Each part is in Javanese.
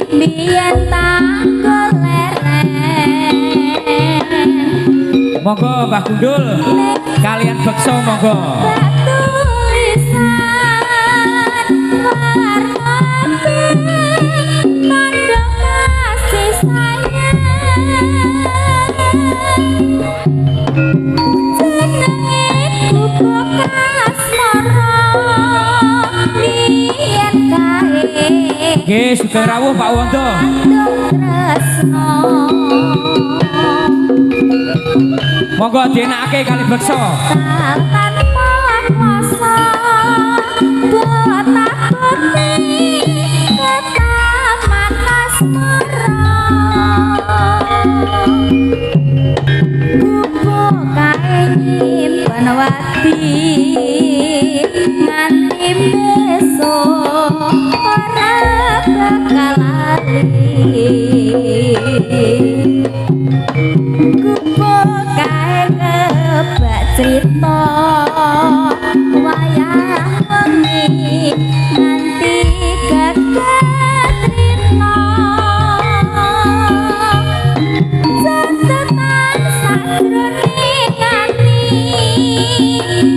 biyen tak goleren monggo Mbah Gundul kalian beksa monggo tulisan warna pink tanda kasih sayang jenenge bubuk asmara biyen kae nggih sugeng rawuh Pak Wondo tresno monggo dienake kali beksa tanpa kuasa buat takuti ketaman asmara bubuk kae nyimpen wati nganti besok ora bakal lali gubuk kae kebak cerita wayang wengi nganti keketrina setetan sajroning ati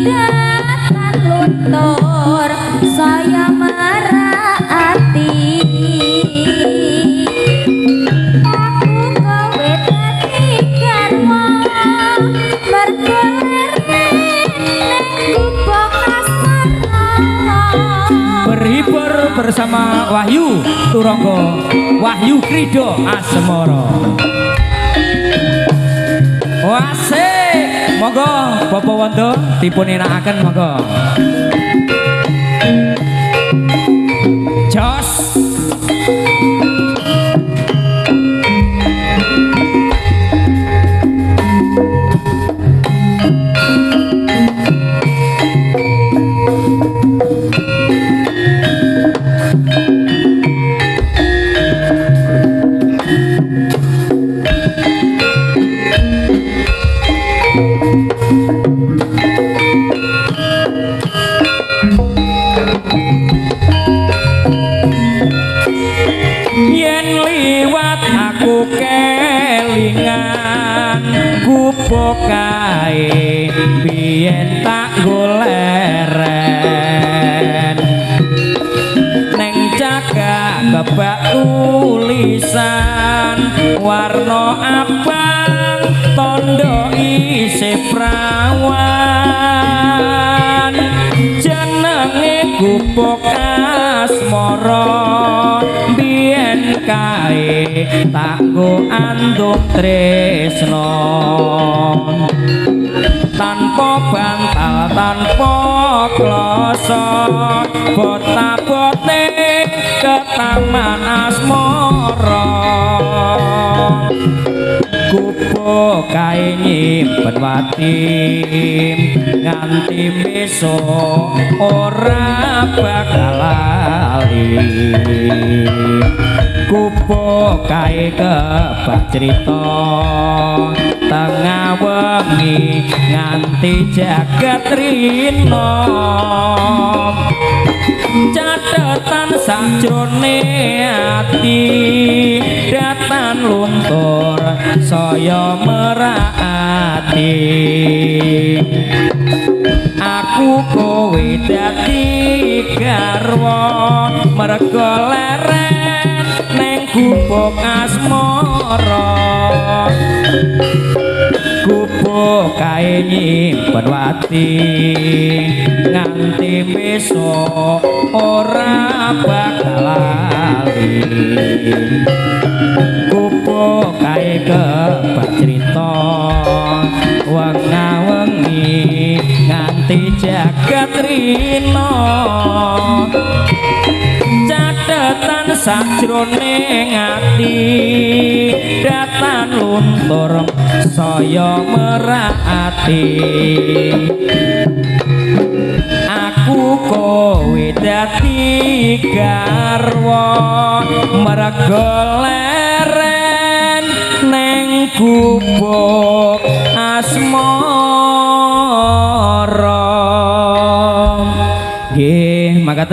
datan luntur saya merati aku kowe dadi karma mergo gubuk asmara berhibur bersama Wahyu Turangga Wahyu Krido Asmara wasik monggo Bapak Wondo dipun enakaken monggo jos gubuk kae biyen tak goleren neng jaga kebak tulisan warna abang tondo isih prawan jenenge gubuk asmara biyen kae tak go andung tresno tanpa bantal tanpa kloso bota-bote ke taman asmara gubuk kae nyimpen wati nganti besok ora bakal lali gubuk kae kebak cerita tengah wengi nganti jagat rina catetan sajrone ati datan luntur saya merati aku kowe dadi garwa mergo leren neng gubuk asmara gubuk kae nyimpen wati nganti besok ora bakal lali gubuk kae kebak cerita wengi nganti jagat rina catetan sajroning ati datan luntur saya merati aku kowe dadi garwa mergo leren neng gubuk asmara